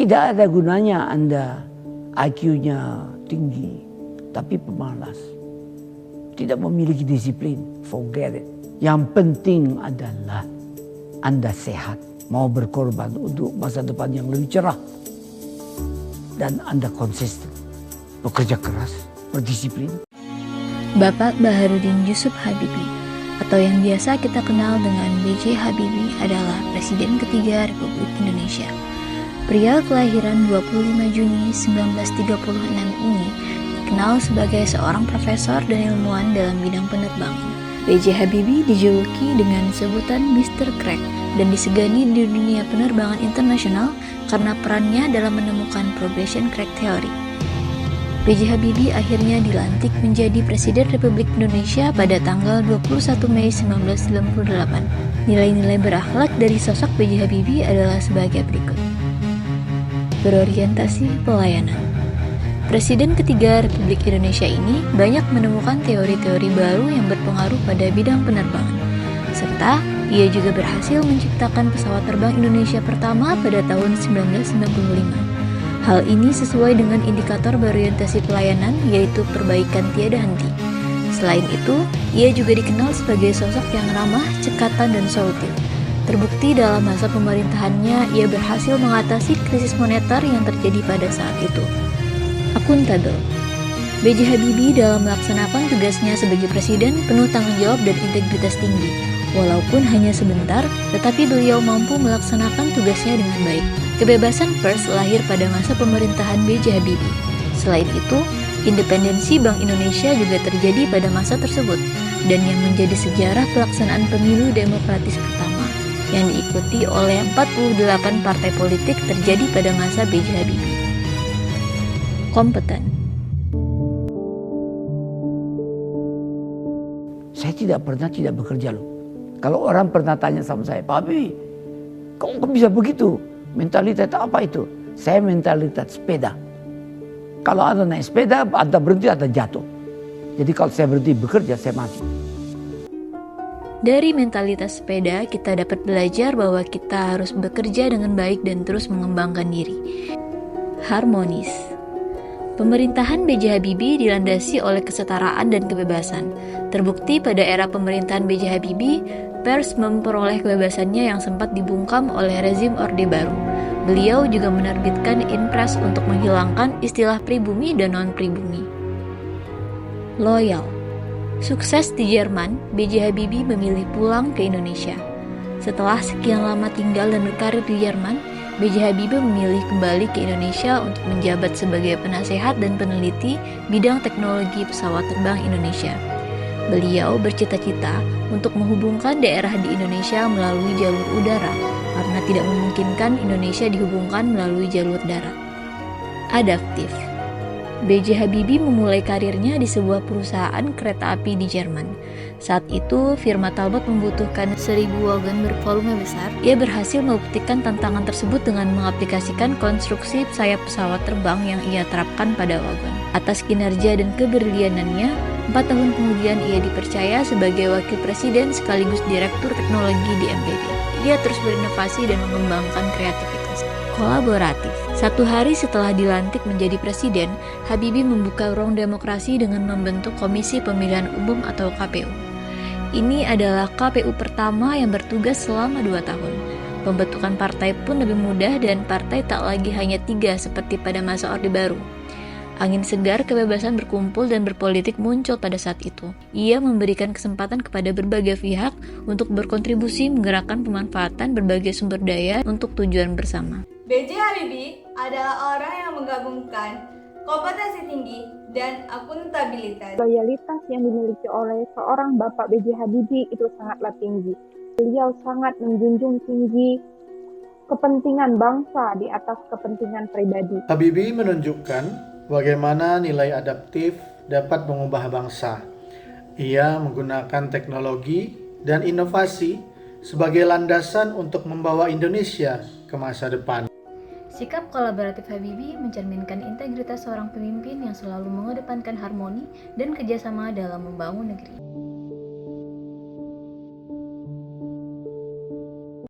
Tidak ada gunanya Anda IQ-nya tinggi, tapi pemalas. Tidak memiliki disiplin, forget it. Yang penting adalah Anda sehat, mau berkorban untuk masa depan yang lebih cerah. Dan Anda konsisten, bekerja keras, berdisiplin. Bapak Baharudin Yusuf Habibie, atau yang biasa kita kenal dengan B.J. Habibie, adalah Presiden ketiga Republik Indonesia. Pria kelahiran 25 Juni 1936 ini dikenal sebagai seorang profesor dan ilmuwan dalam bidang penerbangan. B.J. Habibie dijuluki dengan sebutan Mr. Crack dan disegani di dunia penerbangan internasional karena perannya dalam menemukan progression crack theory. B.J. Habibie akhirnya dilantik menjadi Presiden Republik Indonesia pada tanggal 21 Mei 1998. Nilai-nilai berakhlak dari sosok B.J. Habibie adalah sebagai berikut. Berorientasi pelayanan. Presiden ketiga Republik Indonesia ini banyak menemukan teori-teori baru yang berpengaruh pada bidang penerbangan, serta ia juga berhasil menciptakan pesawat terbang Indonesia pertama pada tahun 1995. Hal ini sesuai dengan indikator berorientasi pelayanan, yaitu perbaikan tiada henti. Selain itu, ia juga dikenal sebagai sosok yang ramah, cekatan, dan solutif. Terbukti dalam masa pemerintahannya, ia berhasil mengatasi krisis moneter yang terjadi pada saat itu. Akuntabel. B.J. Habibie dalam melaksanakan tugasnya sebagai presiden penuh tanggung jawab dan integritas tinggi. Walaupun hanya sebentar, tetapi beliau mampu melaksanakan tugasnya dengan baik. Kebebasan pers lahir pada masa pemerintahan B.J. Habibie. Selain itu, independensi Bank Indonesia juga terjadi pada masa tersebut, dan yang menjadi sejarah pelaksanaan pemilu demokratis pertama, yang diikuti oleh 48 partai politik terjadi pada masa B.J. Habibie. Kompeten. Saya tidak pernah tidak bekerja loh. Kalau orang pernah tanya sama saya, Pak Habibie, kok bisa begitu? Mentalitas apa itu? Saya mentalitas sepeda. Kalau Anda naik sepeda, Anda berhenti, Anda jatuh. Jadi kalau saya berhenti bekerja, saya mati. Dari mentalitas sepeda, kita dapat belajar bahwa kita harus bekerja dengan baik dan terus mengembangkan diri. Harmonis. Pemerintahan B.J. Habibie dilandasi oleh kesetaraan dan kebebasan. Terbukti pada era pemerintahan B.J. Habibie, pers memperoleh kebebasannya yang sempat dibungkam oleh rezim Orde Baru. Beliau juga menerbitkan impres untuk menghilangkan istilah pribumi dan non-pribumi. Loyal. Sukses di Jerman, B.J. Habibie memilih pulang ke Indonesia. Setelah sekian lama tinggal dan berkarir di Jerman, B.J. Habibie memilih kembali ke Indonesia untuk menjabat sebagai penasehat dan peneliti bidang teknologi pesawat terbang Indonesia. Beliau bercita-cita untuk menghubungkan daerah di Indonesia melalui jalur udara, karena tidak memungkinkan Indonesia dihubungkan melalui jalur darat. Adaptif. B.J. Habibie memulai karirnya di sebuah perusahaan kereta api di Jerman. Saat itu, firma Talbot membutuhkan 1000 wagon bervolume besar. Ia berhasil membuktikan tantangan tersebut dengan mengaplikasikan konstruksi sayap pesawat terbang yang ia terapkan pada wagon. Atas kinerja dan keberlianannya, 4 tahun kemudian ia dipercaya sebagai wakil presiden sekaligus direktur teknologi di MPD. Ia terus berinovasi dan mengembangkan kreativitas. Kolaboratif. 1 hari setelah dilantik menjadi presiden, Habibie membuka ruang demokrasi dengan membentuk Komisi Pemilihan Umum atau KPU. Ini adalah KPU pertama yang bertugas selama 2 tahun. Pembentukan partai pun lebih mudah dan partai tak lagi hanya 3 seperti pada masa Orde Baru. Angin segar kebebasan berkumpul dan berpolitik muncul pada saat itu. Ia memberikan kesempatan kepada berbagai pihak untuk berkontribusi menggerakkan pemanfaatan berbagai sumber daya untuk tujuan bersama. B.J. Habibie adalah orang yang menggabungkan kompetensi tinggi dan akuntabilitas. Loyalitas yang dimiliki oleh seorang Bapak B.J. Habibie itu sangatlah tinggi. Beliau sangat menjunjung tinggi kepentingan bangsa di atas kepentingan pribadi. Habibie menunjukkan bagaimana nilai adaptif dapat mengubah bangsa. Ia menggunakan teknologi dan inovasi sebagai landasan untuk membawa Indonesia ke masa depan. Sikap kolaboratif Habibie mencerminkan integritas seorang pemimpin yang selalu mengedepankan harmoni dan kerjasama dalam membangun negeri.